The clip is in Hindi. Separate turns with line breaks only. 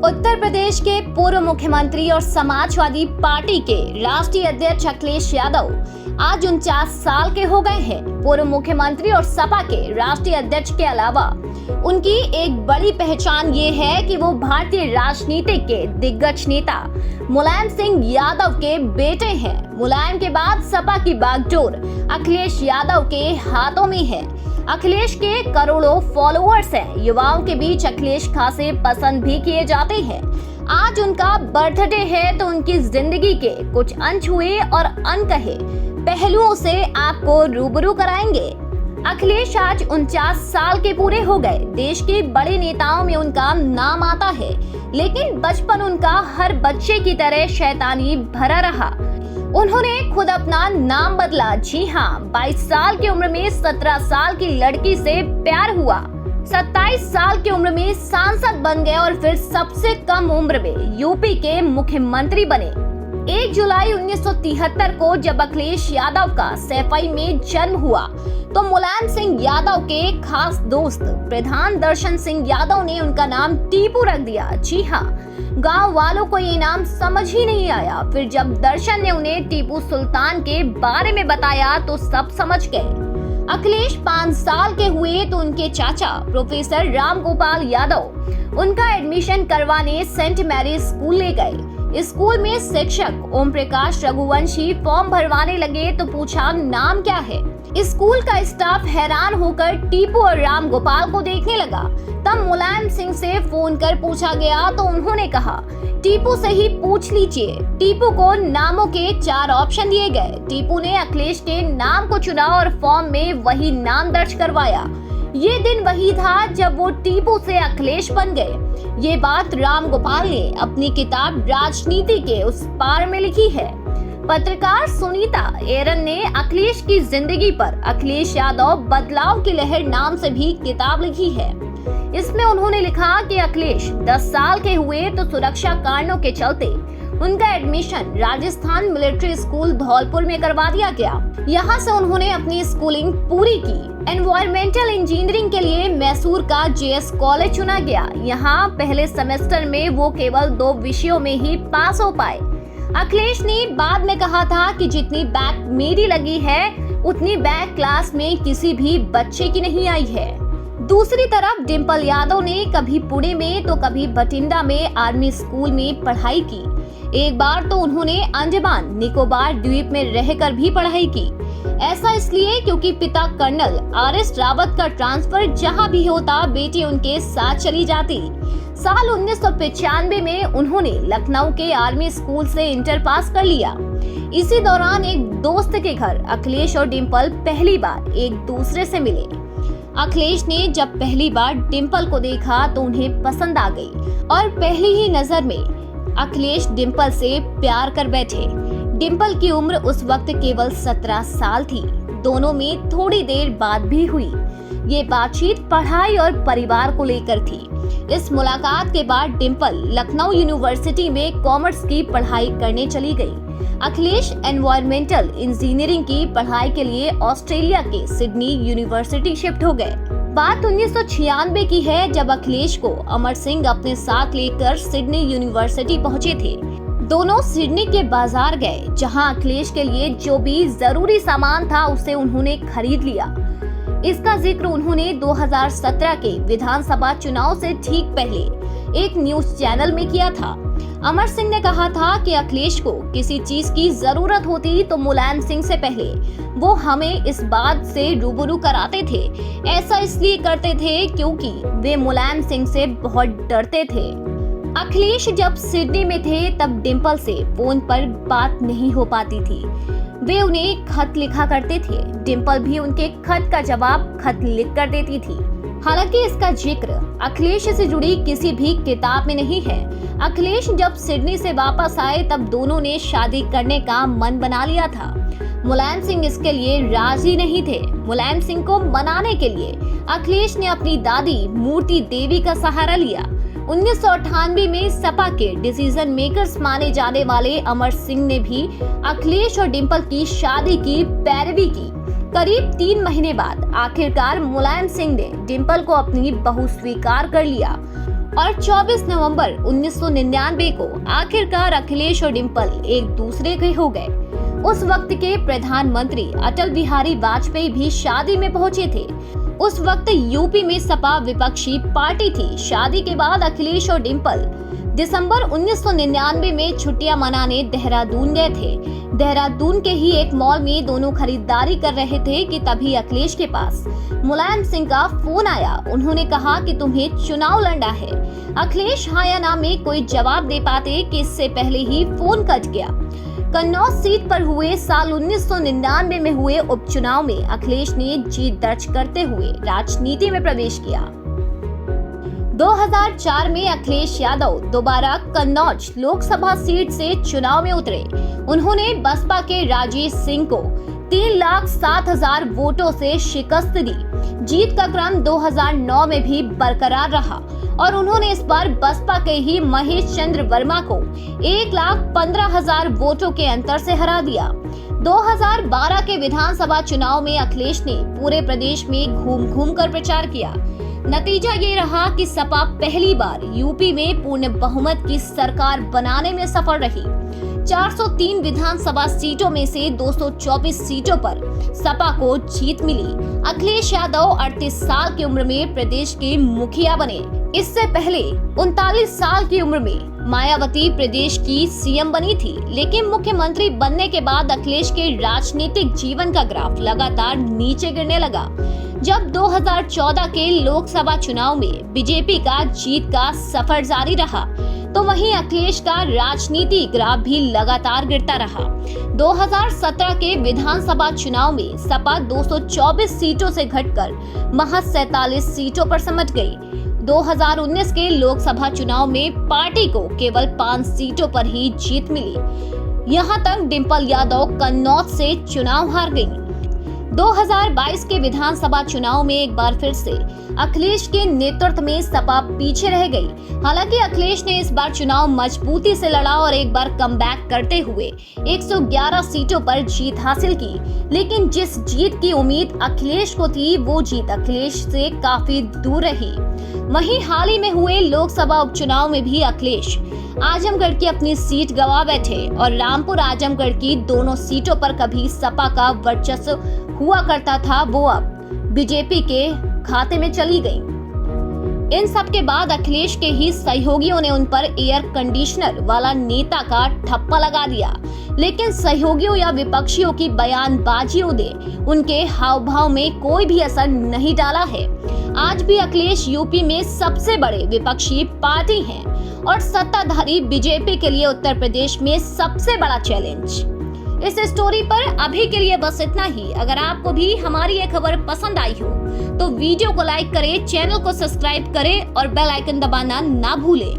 उत्तर प्रदेश के पूर्व मुख्यमंत्री और समाजवादी पार्टी के राष्ट्रीय अध्यक्ष अखिलेश यादव आज 49 साल के हो गए हैं। पूर्व मुख्यमंत्री और सपा के राष्ट्रीय अध्यक्ष के अलावा उनकी एक बड़ी पहचान ये है कि वो भारतीय राजनीति के दिग्गज नेता मुलायम सिंह यादव के बेटे हैं। मुलायम के बाद सपा की बागडोर अखिलेश यादव के हाथों में है। अखिलेश के करोड़ों फॉलोअर्स हैं। युवाओं के बीच अखिलेश खासे पसंद भी किए जाते हैं। आज उनका बर्थडे है तो उनकी जिंदगी के कुछ अनछुए और अनकहे पहलुओं से आपको रूबरू कराएंगे। अखिलेश आज 49 साल के पूरे हो गए। देश के बड़े नेताओं में उनका नाम आता है, लेकिन बचपन उनका हर बच्चे की तरह शैतानी भरा रहा। उन्होंने खुद अपना नाम बदला। जी हाँ, 22 साल की उम्र में 17 साल की लड़की से प्यार हुआ। 27 साल की उम्र में सांसद बन गए और फिर सबसे कम उम्र में यूपी के मुख्यमंत्री बने। 1 जुलाई 1973 को जब अखिलेश यादव का सैफई में जन्म हुआ तो मुलायम सिंह यादव के खास दोस्त प्रधान दर्शन सिंह यादव ने उनका नाम टीपू रख दिया। जी हाँ, गांव वालों को ये नाम समझ ही नहीं आया। फिर जब दर्शन ने उन्हें टीपू सुल्तान के बारे में बताया तो सब समझ गए। अखिलेश 5 साल के हुए तो उनके चाचा प्रोफेसर राम गोपाल यादव उनका एडमिशन करवाने सेंट मैरी स्कूल ले गए। स्कूल में शिक्षक ओम प्रकाश रघुवंशी फॉर्म भरवाने लगे तो पूछा नाम क्या है। स्कूल का स्टाफ हैरान होकर टीपू और राम गोपाल को देखने लगा। तब मुलायम सिंह से फोन कर पूछा गया तो उन्होंने कहा टीपू से ही पूछ लीजिए। टीपू को नामों के 4 ऑप्शन दिए गए। टीपू ने अखिलेश के नाम को चुना और फॉर्म में वही नाम दर्ज करवाया। ये दिन वही था जब वो टीपू से अखिलेश बन गए। ये बात राम गोपाल ने अपनी किताब राजनीति के उस पार में लिखी है। पत्रकार सुनीता एरन ने अखिलेश की जिंदगी पर अखिलेश यादव बदलाव की लहर नाम से भी किताब लिखी है। इसमें उन्होंने लिखा कि अखिलेश 10 साल के हुए तो सुरक्षा कारणों के चलते उनका admission Rajasthan military school Dholpur में करवा दिया गया। यहाँ से उन्होंने अपनी स्कूलिंग पूरी की। एनवायरमेंटल इंजीनियरिंग के लिए मैसूर का जेएस कॉलेज चुना गया। यहाँ पहले सेमेस्टर में वो केवल 2 विषयों में ही पास हो पाए। अखिलेश ने बाद में कहा था कि जितनी बैक मेरी लगी है उतनी बैक क्लास में किसी भी बच्चे की नहीं आई है। दूसरी तरफ डिम्पल यादव ने कभी पुणे में तो कभी बठिंडा में आर्मी स्कूल में पढ़ाई की। एक बार तो उन्होंने अंडमान निकोबार द्वीप में रहकर भी पढ़ाई की। ऐसा इसलिए क्योंकि पिता कर्नल आर.एस. रावत का ट्रांसफर जहां भी होता बेटी उनके साथ चली जाती। साल 1995 में उन्होंने लखनऊ के आर्मी स्कूल से इंटर पास कर लिया। इसी दौरान एक दोस्त के घर अखिलेश और डिम्पल पहली बार एक दूसरे से मिले। अखिलेश ने जब पहली बार डिम्पल को देखा तो उन्हें पसंद आ गई और पहली ही नजर में अखिलेश डिम्पल से प्यार कर बैठे। डिम्पल की उम्र उस वक्त केवल 17 साल थी। दोनों में थोड़ी देर बात भी हुई। ये बातचीत पढ़ाई और परिवार को लेकर थी। इस मुलाकात के बाद डिम्पल लखनऊ यूनिवर्सिटी में कॉमर्स की पढ़ाई करने चली गई। अखिलेश एनवायरमेंटल इंजीनियरिंग की पढ़ाई के लिए ऑस्ट्रेलिया के सिडनी यूनिवर्सिटी शिफ्ट हो गए। बात 1996 की है जब अखिलेश को अमर सिंह अपने साथ लेकर सिडनी यूनिवर्सिटी पहुंचे थे। दोनों सिडनी के बाजार गए जहां अखिलेश के लिए जो भी जरूरी सामान था उसे उन्होंने खरीद लिया। इसका जिक्र उन्होंने 2017 के विधानसभा चुनाव से ठीक पहले एक न्यूज चैनल में किया था। अमर सिंह ने कहा था कि अखिलेश को किसी चीज की जरूरत होती तो मुलायम सिंह से पहले वो हमें इस बात से रूबरू कराते थे। ऐसा इसलिए करते थे क्योंकि वे मुलायम सिंह से बहुत डरते थे। अखिलेश जब सिडनी में थे तब डिम्पल से फोन पर बात नहीं हो पाती थी। वे उन्हें खत लिखा करते थे। डिम्पल भी उनके खत का जवाब खत लिख कर देती थी। हालांकि इसका जिक्र अखिलेश से जुड़ी किसी भी किताब में नहीं है। अखिलेश जब सिडनी से वापस आए तब दोनों ने शादी करने का मन बना लिया था। मुलायम सिंह इसके लिए राजी नहीं थे। मुलायम सिंह को मनाने के लिए अखिलेश ने अपनी दादी मूर्ति देवी का सहारा लिया। 1998 में सपा के डिसीजन मेकर्स माने जाने वाले अमर सिंह ने भी अखिलेश और डिम्पल की शादी की पैरवी की। करीब 3 महीने बाद आखिरकार मुलायम सिंह ने डिम्पल को अपनी बहू स्वीकार कर लिया। और 24 नवंबर 1999 को आखिरकार अखिलेश और डिंपल एक दूसरे के हो गए। उस वक्त के प्रधानमंत्री अटल बिहारी वाजपेयी भी शादी में पहुंचे थे। उस वक्त यूपी में सपा विपक्षी पार्टी थी। शादी के बाद अखिलेश और डिंपल दिसंबर 1999 में छुट्टियां मनाने देहरादून गए थे। देहरादून के ही एक मॉल में दोनों खरीदारी कर रहे थे कि तभी अखिलेश के पास मुलायम सिंह का फोन आया। उन्होंने कहा कि तुम्हें चुनाव लड़ना है। अखिलेश हाँ या ना में कोई जवाब दे पाते कि इससे पहले ही फोन कट गया। कन्नौज सीट पर हुए साल 1999 में हुए उपचुनाव में अखिलेश ने जीत दर्ज करते हुए राजनीति में प्रवेश किया। 2004 में अखिलेश यादव दोबारा कन्नौज लोकसभा सीट से चुनाव में उतरे। उन्होंने बसपा के राजेश सिंह को 3,07,000 वोटों से शिकस्त दी। जीत का क्रम 2009 में भी बरकरार रहा और उन्होंने इस बार बसपा के ही महेश चंद्र वर्मा को 1,15,000 वोटों के अंतर से हरा दिया। 2012 के विधानसभा चुनाव में अखिलेश ने पूरे प्रदेश में घूम घूम कर प्रचार किया। नतीजा ये रहा कि सपा पहली बार यूपी में पूर्ण बहुमत की सरकार बनाने में सफल रही। 403 विधानसभा सीटों में से 224 सीटों पर सपा को जीत मिली। अखिलेश यादव 38 साल की उम्र में प्रदेश के मुखिया बने। इससे पहले 39 साल की उम्र में मायावती प्रदेश की सीएम बनी थी, लेकिन मुख्यमंत्री बनने के बाद अखिलेश के राजनीतिक जीवन का ग्राफ लगातार नीचे गिरने लगा। जब 2014 के लोकसभा चुनाव में बीजेपी का जीत का सफर जारी रहा, तो वहीं अखिलेश का राजनीतिक ग्राफ भी लगातार गिरता रहा। 2017 के विधानसभा चुनाव में सपा 224 सीटों से घटकर महज 47 सीटों पर सिमट गई। 2019 के लोकसभा चुनाव में पार्टी को केवल 5 सीटों पर ही जीत मिली। यहां तक डिंपल यादव कन्नौज से चुनाव हार गईं। 2022 के विधानसभा चुनाव में एक बार फिर से अखिलेश के नेतृत्व में सपा पीछे रह गई। हालांकि अखिलेश ने इस बार चुनाव मजबूती से लड़ा और एक बार कमबैक करते हुए 111 सीटों पर जीत हासिल की। लेकिन जिस जीत की उम्मीद अखिलेश को थी, वो जीत अखिलेश से काफी दूर रही। वहीं हाल ही में हुए लोकसभा उपचुनाव में भी अखिलेश आजमगढ़ की अपनी सीट गंवा बैठे और रामपुर आजमगढ़ की दोनों सीटों पर कभी सपा का वर्चस्व हुआ करता था, वो अब बीजेपी के खाते में चली गई। इन सब के बाद अखिलेश के ही सहयोगियों ने उन पर एयर कंडीशनर वाला नेता का ठप्पा लगा दिया। लेकिन सहयोगियों या विपक्षियों की बयानबाजियों ने उनके हाव भाव में कोई भी असर नहीं डाला है। आज भी अखिलेश यूपी में सबसे बड़े विपक्षी पार्टी हैं और सत्ताधारी बीजेपी के लिए उत्तर प्रदेश में सबसे बड़ा चैलेंज। इस स्टोरी पर अभी के लिए बस इतना ही। अगर आपको भी हमारी ये खबर पसंद आई हो तो वीडियो को लाइक करें, चैनल को सब्सक्राइब करें और बेल आइकन दबाना ना भूलें।